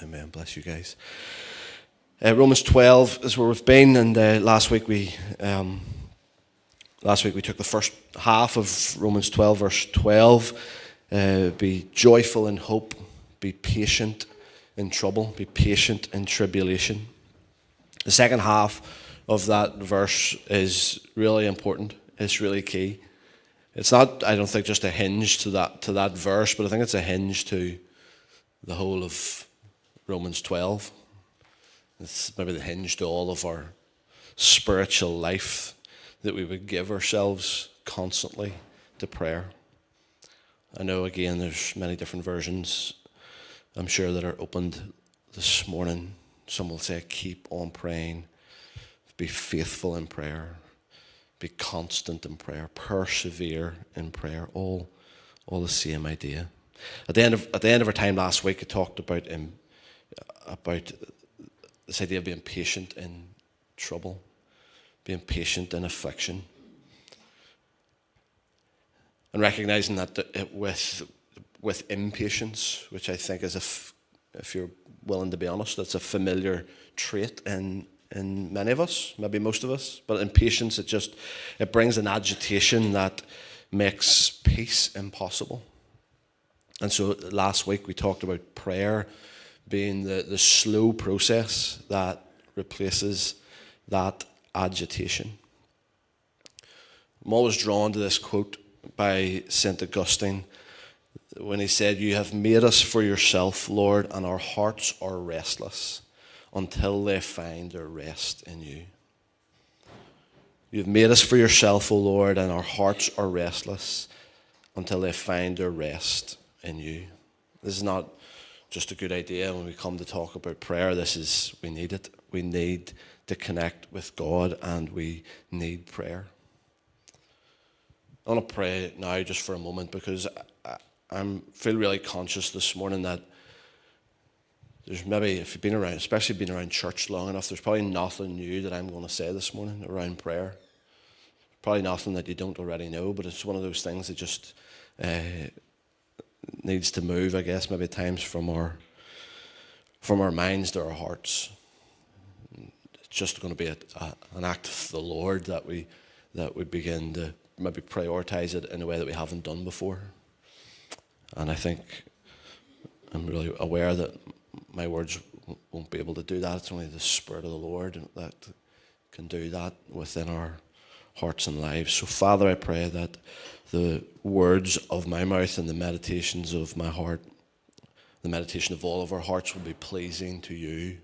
Amen. Bless you guys. Romans 12 is where we've been, and last week we took the first half of Romans 12, verse 12. Be joyful in hope, be patient in trouble, be patient in tribulation. The second half of that verse is really important. It's really key. It's not, I don't think, just a hinge to that verse, but I think it's a hinge to the whole of Romans 12. It's maybe the hinge to all of our spiritual life, that we would give ourselves constantly to prayer. I know, again, there's many different versions, I'm sure, that are opened this morning. Some will say, keep on praying, be faithful in prayer, be constant in prayer, persevere in prayer, all the same idea. At the end of our time last week, I talked about this idea of being patient in trouble, being patient in affliction, and recognizing that with impatience, which I think is, if you're willing to be honest, that's a familiar trait in many of us, maybe most of us. But impatience, it brings an agitation that makes peace impossible. And so last week we talked about prayer being the slow process that replaces that agitation. I'm always drawn to this quote by St. Augustine when he said, "You have made us for yourself, Lord, and our hearts are restless until they find their rest in you." You've made us for yourself, O Lord, and our hearts are restless until they find their rest in you. This is not just a good idea when we come to talk about prayer. We need it. We need to connect with God, and we need prayer. I want to pray now just for a moment, because I feel really conscious this morning that there's maybe, if you've been around, especially been around church long enough, there's probably nothing new that I'm going to say this morning around prayer. Probably nothing that you don't already know, but it's one of those things that just needs to move, I guess, maybe at times from our minds to our hearts. It's just going to be an act of the Lord that we begin to maybe prioritize it in a way that we haven't done before. And I think I'm really aware that my words won't be able to do that. It's only the Spirit of the Lord that can do that within our hearts and lives. So, Father, I pray that the words of my mouth and the meditations of my heart, the meditation of all of our hearts, will be pleasing to you,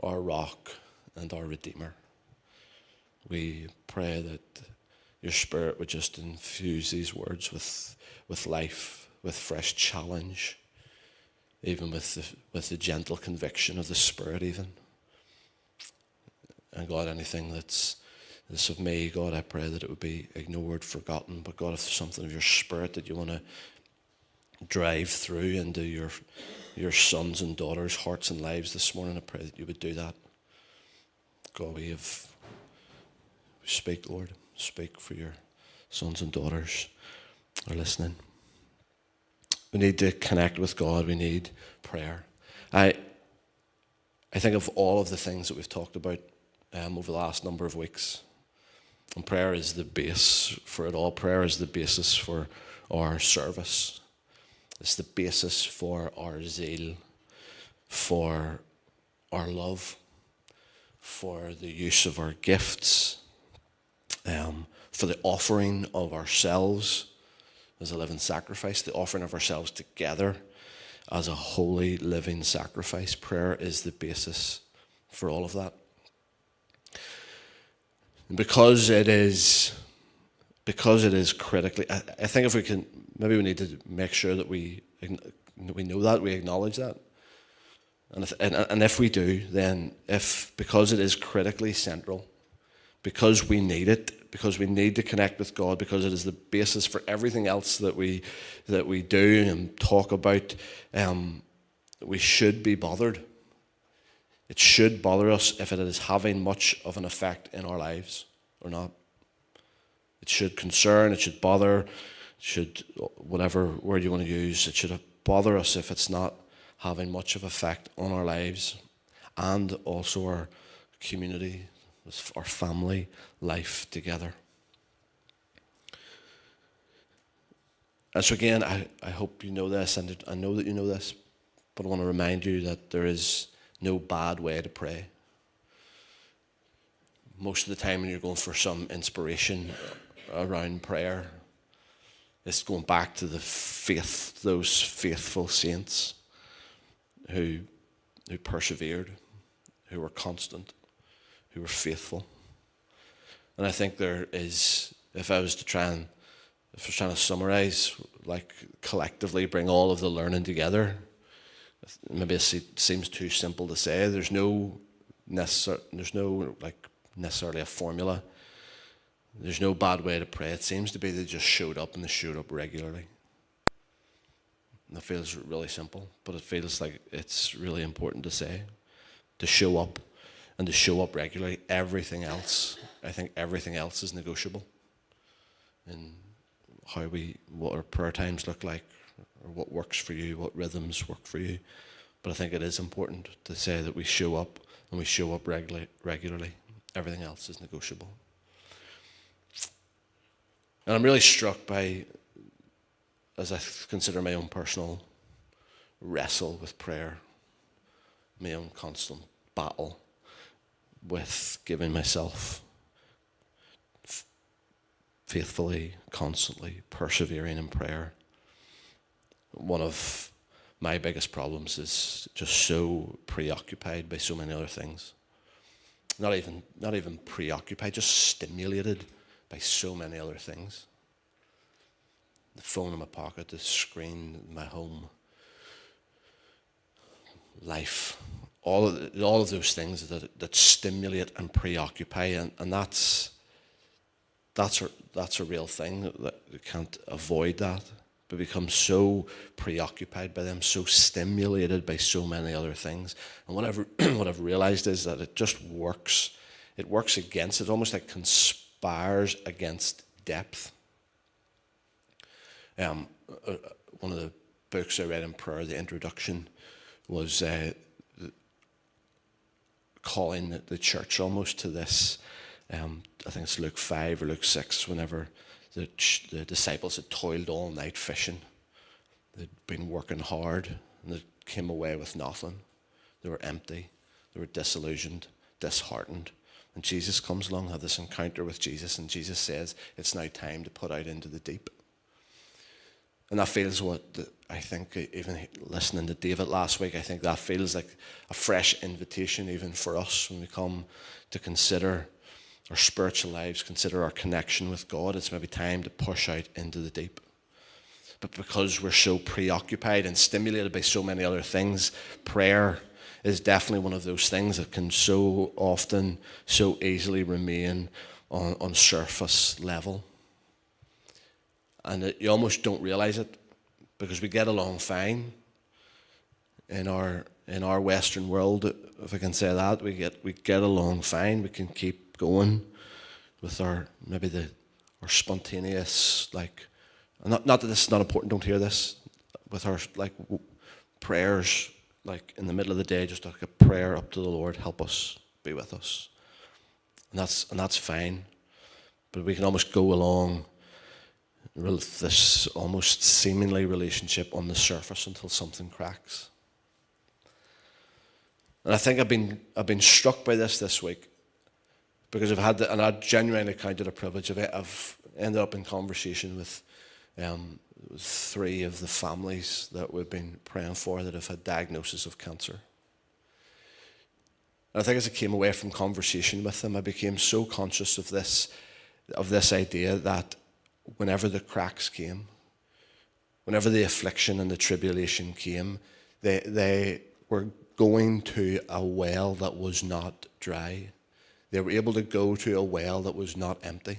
our rock and our Redeemer. We pray that your Spirit would just infuse these words with life, with fresh challenge, even with the gentle conviction of the Spirit even. And God, anything that's of me, God, I pray that it would be ignored, forgotten. But God, if there's something of your Spirit that you want to drive through into your sons and daughters' hearts and lives this morning, I pray that you would do that. God, we speak, Lord. Speak, for your sons and daughters are listening. We need to connect with God. We need prayer. I think of all of the things that we've talked about over the last number of weeks, and prayer is the base for it all. Prayer is the basis for our service. It's the basis for our zeal, for our love, for the use of our gifts, for the offering of ourselves as a living sacrifice, the offering of ourselves together as a holy living sacrifice. Prayer is the basis for all of that. And because it is critically, I think if we can, maybe we need to make sure that we know that, we acknowledge that. And if we do, then because it is critically central, because we need it, because we need to connect with God, because it is the basis for everything else that we do and talk about, we should be bothered. It should bother us if it is having much of an effect in our lives or not. It should concern, it should bother, it should, whatever word you want to use, it should bother us if it's not having much of effect on our lives and also our community, our family life together. And so again, I hope you know this, and I know that you know this, but I want to remind you that there is no bad way to pray. Most of the time when you're going for some inspiration around prayer, it's going back to those faithful saints who persevered, who were constant, who were faithful. And I think there is, if I was trying to summarize, like collectively bring all of the learning together, maybe it seems too simple to say. There's no necessarily a formula. There's no bad way to pray. It seems to be they just showed up, and they showed up regularly. And it feels really simple, but it feels like it's really important to say, to show up, and to show up regularly. Everything else, I think everything else is negotiable. And what our prayer times look like, or what works for you, what rhythms work for you. But I think it is important to say that we show up, and we show up regularly. Everything else is negotiable. And I'm really struck by, as I consider my own personal wrestle with prayer, my own constant battle with giving myself faithfully, constantly, persevering in prayer. One of my biggest problems is just so preoccupied by so many other things. Not even preoccupied, just stimulated by so many other things. The phone in my pocket, the screen in my home, life, all of those things that stimulate and preoccupy, and that's a real thing. That you can't avoid that. But become so preoccupied by them, so stimulated by so many other things. And what I've realized is that it just works. It works against it, almost like conspires against depth. One of the books I read in prayer, the introduction, was calling the church almost to this. I think it's Luke 5 or Luke 6, whenever the disciples had toiled all night fishing. They'd been working hard, and they came away with nothing. They were empty. They were disillusioned, disheartened. And Jesus comes along, have this encounter with Jesus, and Jesus says, it's now time to put out into the deep. And that feels I think, even listening to David last week, I think that feels like a fresh invitation even for us when we come to consider our spiritual lives, consider our connection with God. It's maybe time to push out into the deep. But because we're so preoccupied and stimulated by so many other things, prayer is definitely one of those things that can so often, so easily remain on surface level. And you almost don't realize it, because we get along fine in our Western world, if I can say that. We get along fine. We can keep going with our spontaneous, like, not that this is not important, don't hear this, with our prayers, like in the middle of the day, just like a prayer up to the Lord, help us, be with us. And that's fine. But we can almost go along with this almost seemingly relationship on the surface until something cracks. And I think I've been struck by this week, because I genuinely counted it a privilege of it. I've ended up in conversation with 3 of the families that we've been praying for that have had diagnosis of cancer. And I think as I came away from conversation with them, I became so conscious of this idea that whenever the cracks came, whenever the affliction and the tribulation came, they were going to a well that was not dry. They were able to go to a well that was not empty.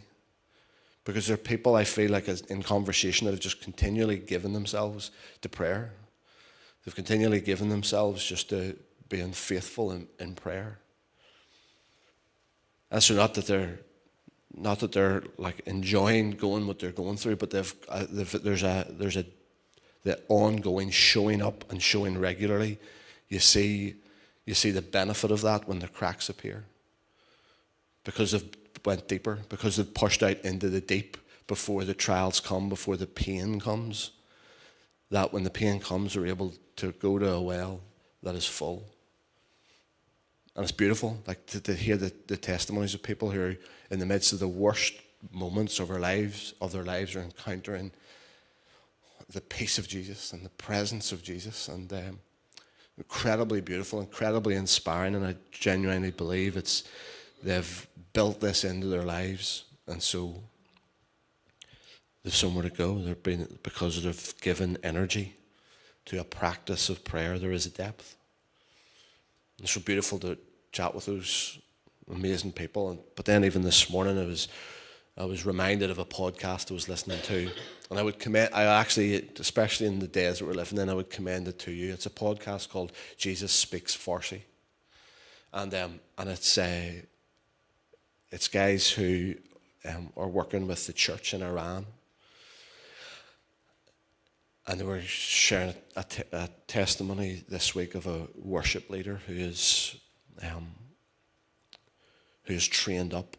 Because there are people, I feel like, in conversation, that have just continually given themselves to prayer. They've continually given themselves just to being faithful in prayer. And so not that they're like enjoying going what they're going through, but there's the ongoing showing up and showing regularly, you see the benefit of that when the cracks appear. Because they've went deeper, because they've pushed out into the deep before the trials come, before the pain comes, that when the pain comes, they're able to go to a well that is full. And it's beautiful, like to hear the testimonies of people who are in the midst of the worst moments of their lives, are encountering the peace of Jesus and the presence of Jesus, and incredibly beautiful, incredibly inspiring. And I genuinely believe they've built this into their lives, and so there's somewhere to go. Because they've given energy to a practice of prayer, there is a depth. It's so beautiful to chat with those amazing people. But then even this morning, I was reminded of a podcast I was listening to, and I actually, especially in the days that we're living in, I would commend it to you. It's a podcast called Jesus Speaks Farsi, and it's guys who are working with the church in Iran. And they were sharing a testimony this week of a worship leader who is trained up,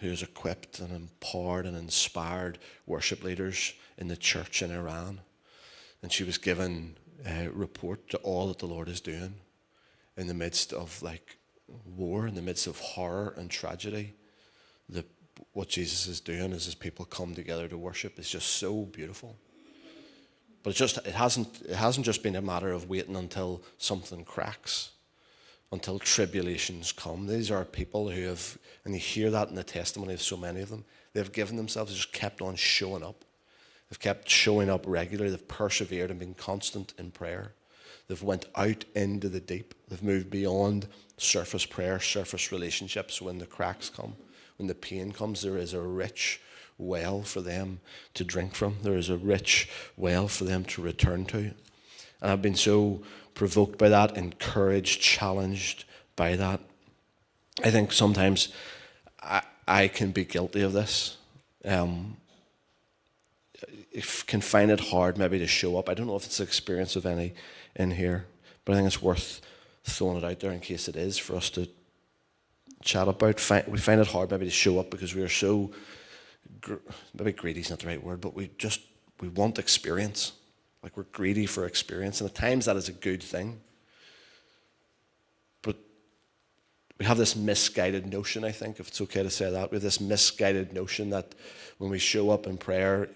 who is equipped and empowered and inspired worship leaders in the church in Iran. And she was given a report to all that the Lord is doing in the midst of war, in the midst of horror and tragedy. What Jesus is doing as his people come together to worship is just so beautiful. But it hasn't just been a matter of waiting until something cracks, until tribulations come. These are people who have, and you hear that in the testimony of so many of them, they've given themselves, just kept on showing up. They've kept showing up regularly. They've persevered and been constant in prayer. They've went out into the deep. They've moved beyond surface prayer, surface relationships. When the cracks come, when the pain comes, there is a rich well for them to drink from. There is a rich well for them to return to. And I've been so provoked by that, encouraged, challenged by that. I think sometimes I can be guilty of this. Can find it hard maybe to show up. I don't know if it's the experience of any in here, but I think it's worth throwing it out there in case it is for us to chat about. We find it hard maybe to show up because we are so, maybe greedy is not the right word, but we want experience. Like we're greedy for experience, and at times that is a good thing. But we have this misguided notion, I think, if it's okay to say that, we have this misguided notion that when we show up in prayer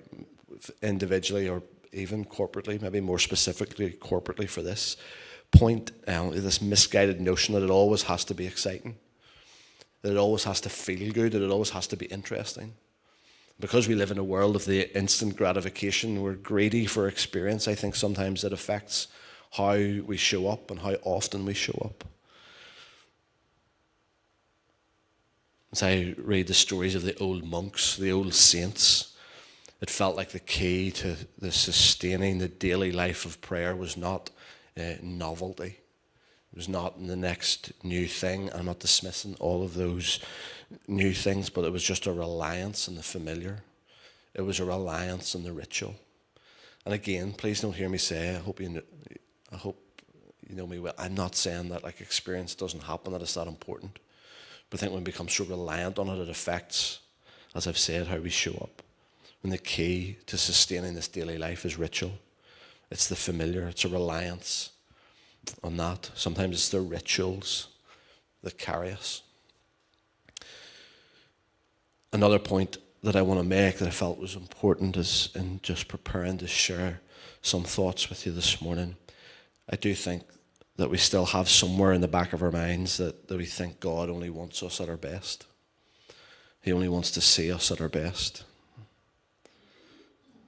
individually or even corporately, maybe more specifically corporately for this point, this misguided notion that it always has to be exciting, that it always has to feel good, that it always has to be interesting. Because we live in a world of the instant gratification, we're greedy for experience. I think sometimes it affects how we show up and how often we show up. As I read the stories of the old monks, the old saints, it felt like the key to the sustaining the daily life of prayer was not novelty. It was not the next new thing. I'm not dismissing all of those new things, but it was just a reliance on the familiar. It was a reliance on the ritual. And again, please don't hear me say, I hope you know me well. I'm not saying that like experience doesn't happen, that it's that important. But I think when we become so reliant on it, it affects, as I've said, how we show up. And the key to sustaining this daily life is ritual. It's the familiar. It's a reliance on that. Sometimes it's the rituals that carry us. Another point that I want to make that I felt was important is in just preparing to share some thoughts with you this morning. I do think that we still have somewhere in the back of our minds that we think God only wants us at our best. He only wants to see us at our best.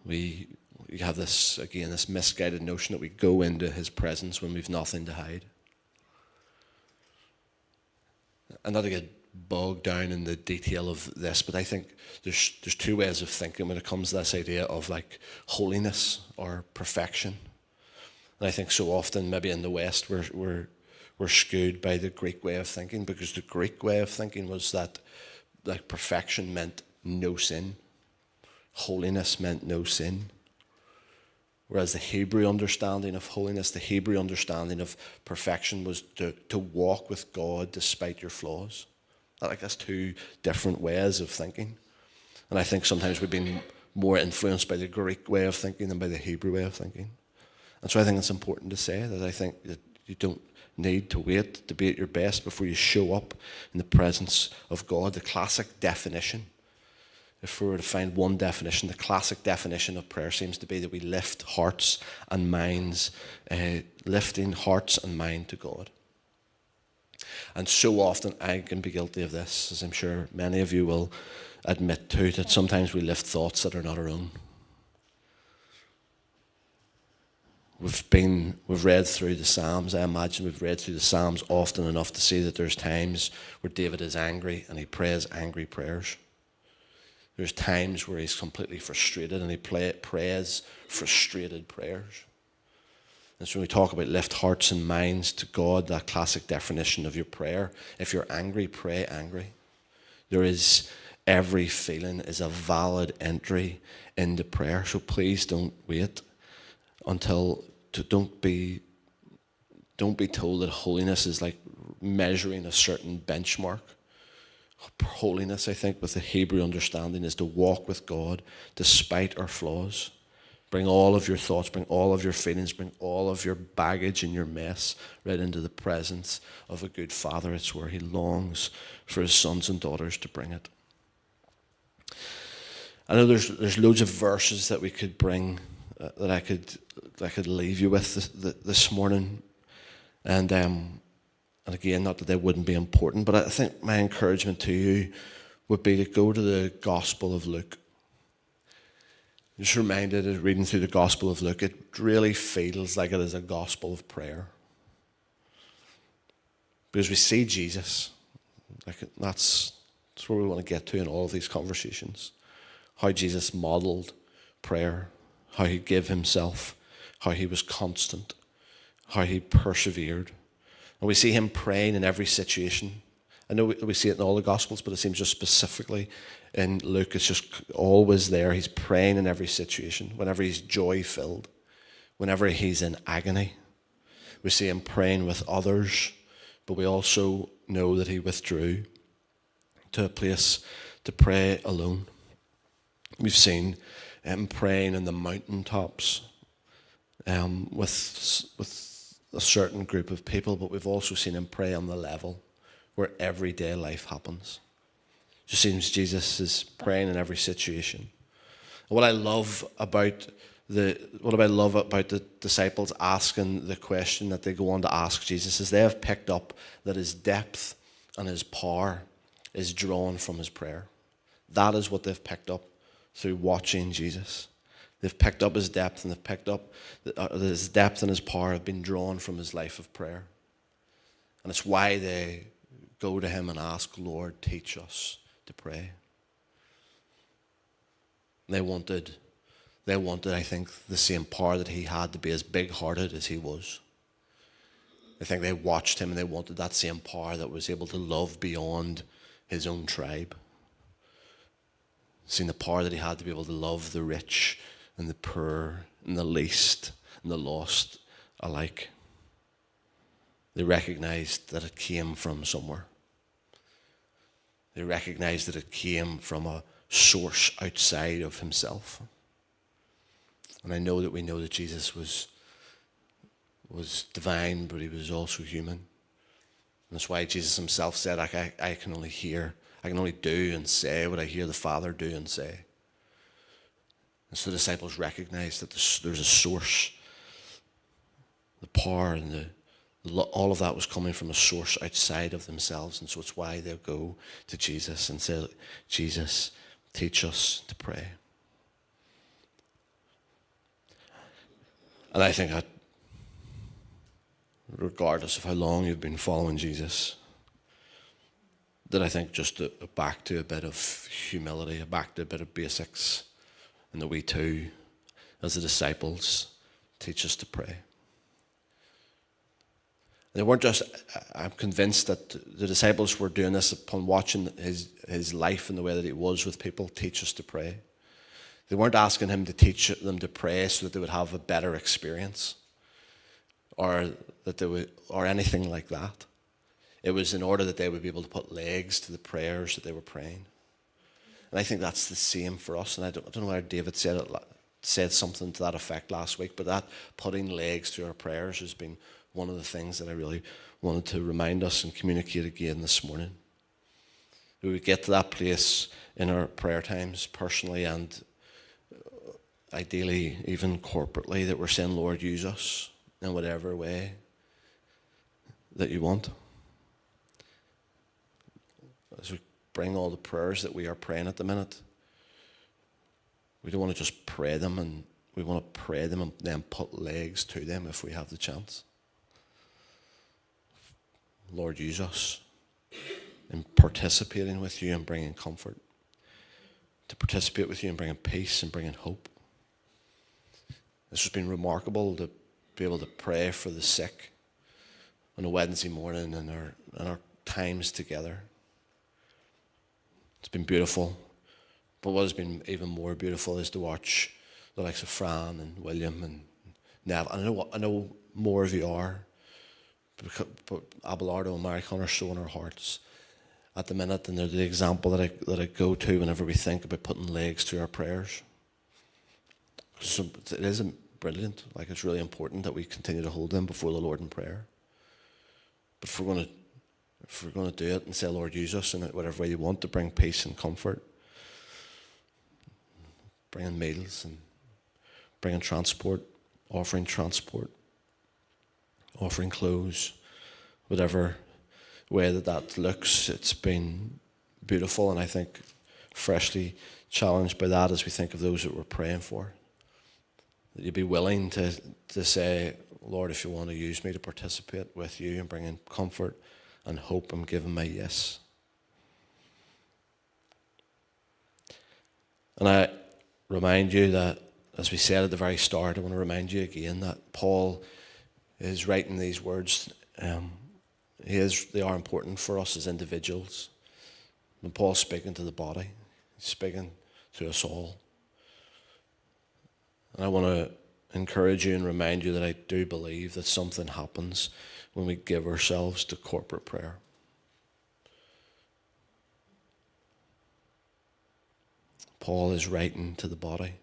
We have this, again, this misguided notion that we go into his presence when we've nothing to hide. And not to get bogged down in the detail of this, but I think there's two ways of thinking when it comes to this idea of like holiness or perfection. And I think so often maybe in the West we're skewed by the Greek way of thinking, because the Greek way of thinking was that like perfection meant no sin. Holiness meant no sin. Whereas the Hebrew understanding of holiness, the Hebrew understanding of perfection was to walk with God despite your flaws. Like, that's two different ways of thinking. And I think sometimes we've been more influenced by the Greek way of thinking than by the Hebrew way of thinking. And so I think it's important to say that I think that you don't need to wait to be at your best before you show up in the presence of God. The classic definition, if we were to find one definition, the classic definition of prayer seems to be that we lift hearts and minds, lifting hearts and mind to God. And so often I can be guilty of this, as I'm sure many of you will admit to, that sometimes we lift thoughts that are not our own. We've read through the Psalms. I imagine we've read through the Psalms often enough to see that there's times where David is angry and he prays angry prayers. There's times where he's completely frustrated and he prays frustrated prayers. And so when we talk about lift hearts and minds to God, that classic definition of your prayer, if you're angry, pray angry. Every feeling is a valid entry into prayer. So please don't wait don't be told that holiness is like measuring a certain benchmark. Holiness, I think, with the Hebrew understanding, is to walk with God despite our flaws. Bring all of your thoughts, bring all of your feelings, bring all of your baggage and your mess right into the presence of a good Father. It's where he longs for his sons and daughters to bring it. I know there's loads of verses that we could bring, that I could leave you with this morning. And again, not that they wouldn't be important, but I think my encouragement to you would be to go to the Gospel of Luke. Just reminded as reading through the Gospel of Luke, it really feels like it is a gospel of prayer. Because we see Jesus, that's where we want to get to in all of these conversations. How Jesus modeled prayer, how he gave himself, how he was constant, how he persevered. And we see him praying in every situation. I know we see it in all the Gospels, but it seems just specifically in Luke, it's just always there. He's praying in every situation, whenever he's joy-filled, whenever he's in agony. We see him praying with others, but we also know that he withdrew to a place to pray alone. We've seen him praying in the mountaintops with a certain group of people, but we've also seen him pray on the level where everyday life happens. It just seems Jesus is praying in every situation. And what I love about the disciples asking the question that they go on to ask Jesus is they have picked up that his depth and his power is drawn from his prayer. That is what they've picked up through watching Jesus. They've picked up his depth, and they've picked up that his depth and his power have been drawn from his life of prayer. And it's why they go to him and ask, Lord, teach us to pray. They wanted, I think, the same power that he had to be as big-hearted as he was. I think they watched him and they wanted that same power that was able to love beyond his own tribe. Seeing the power that he had to be able to love the rich and the poor and the least and the lost alike. They recognized that it came from somewhere. They recognized that it came from a source outside of himself. And I know that we know that Jesus was divine, but he was also human. And that's why Jesus himself said, I can only do and say what I hear the Father do and say. And so the disciples recognized that there's a source. The power and all of that was coming from a source outside of themselves. And so it's why they'll go to Jesus and say, Jesus, teach us to pray. And I think that regardless of how long you've been following Jesus, that I think just back to a bit of humility, back to a bit of basics, and that we too, as the disciples, teach us to pray. They weren't just, I'm convinced that the disciples were doing this upon watching his life and the way that he was with people, teach us to pray. They weren't asking him to teach them to pray so that they would have a better experience or that they would, or anything like that. It was in order that they would be able to put legs to the prayers that they were praying. And I think that's the same for us. And I don't know whether David said something to that effect last week, but that putting legs to our prayers has been one of the things that I really wanted to remind us and communicate again this morning. We would get to that place in our prayer times, personally and ideally even corporately, that we're saying, Lord, use us in whatever way that you want. As we bring all the prayers that we are praying at the minute, we don't want to just pray them, and we want to pray them and then put legs to them if we have the chance. Lord, use us in participating with you and bringing comfort, to participate with you and bringing peace and bringing hope. This has been remarkable to be able to pray for the sick on a Wednesday morning in our times together. It's been beautiful. But what has been even more beautiful is to watch the likes of Fran and William and Nev. I know more of you are, but Abelardo and Maricon are so in our hearts at the minute, and they're the example that I go to whenever we think about putting legs to our prayers. So it is brilliant. Like, it's really important that we continue to hold them before the Lord in prayer. But if we're going to do it and say, Lord, use us in whatever way you want to bring peace and comfort, bringing meals and bringing transport, offering clothes, whatever way that looks, it's been beautiful, and I think freshly challenged by that as we think of those that we're praying for. That you'd be willing to say, Lord, if you want to use me to participate with you and bring in comfort and hope, I'm giving my yes. And I remind you that, as we said at the very start, I want to remind you again that Paul is writing these words. They are important for us as individuals. When Paul's speaking to the body, he's speaking to us all. And I want to encourage you and remind you that I do believe that something happens when we give ourselves to corporate prayer. Paul is writing to the body.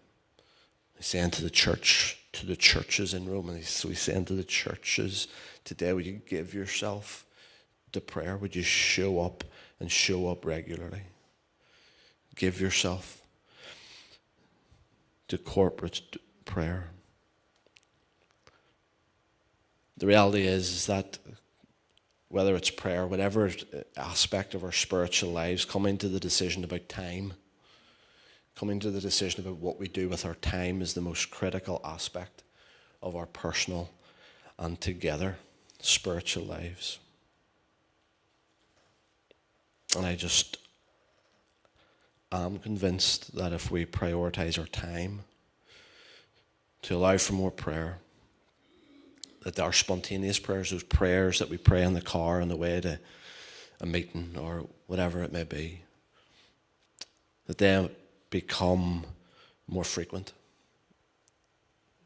He's saying to the church, to the churches in Rome, and he's saying to the churches today, would you give yourself to prayer? Would you show up and show up regularly? Give yourself to corporate prayer. The reality is that whether it's prayer, whatever aspect of our spiritual lives, coming to the decision about time, coming to the decision about what we do with our time is the most critical aspect of our personal and together spiritual lives. And I just am convinced that if we prioritize our time to allow for more prayer, that our spontaneous prayers, those prayers that we pray in the car on the way to a meeting or whatever it may be, that they become more frequent.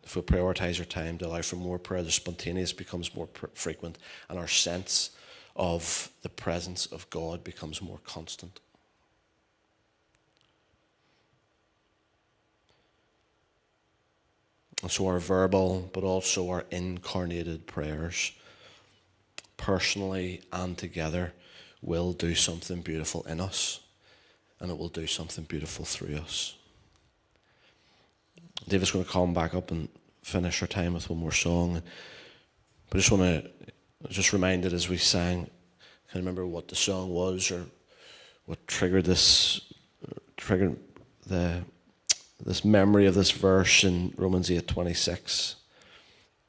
If we prioritize our time to allow for more prayer, the spontaneous becomes more frequent, and our sense of the presence of God becomes more constant. And so our verbal, but also our incarnated prayers, personally and together, will do something beautiful in us, and it will do something beautiful through us. David's going to come back up and finish our time with one more song. But I just want to reminded as we sang, I can't remember what the song was or what triggered this memory of this verse in Romans 8:26.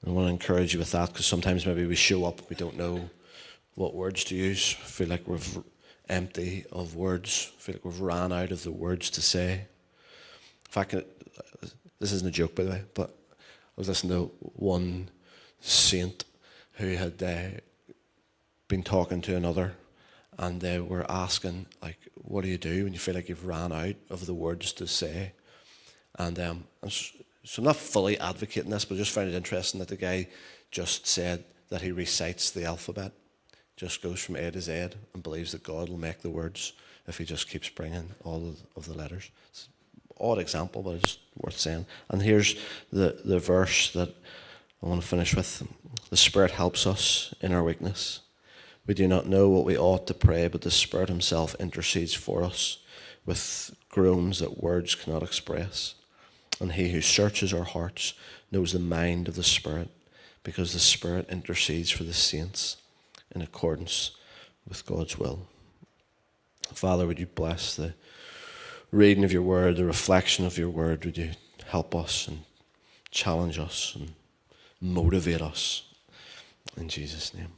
I want to encourage you with that, because sometimes maybe we show up, we don't know what words to use, feel like we're empty of words, feel like we've ran out of the words to say. In fact, this isn't a joke, by the way, but I was listening to one saint who had been talking to another, and they were asking, like, what do you do when you feel like you've ran out of the words to say? And so I'm not fully advocating this, but I just found it interesting that the guy just said that he recites the alphabet, just goes from A to Z, and believes that God will make the words if he just keeps bringing all of the letters. It's an odd example, but it's just worth saying. And here's the verse that I want to finish with. The Spirit helps us in our weakness. We do not know what we ought to pray, but the Spirit himself intercedes for us with groans that words cannot express. And he who searches our hearts knows the mind of the Spirit, because the Spirit intercedes for the saints in accordance with God's will. Father, would you bless the reading of your word, the reflection of your word? Would you help us and challenge us and motivate us? In Jesus' name.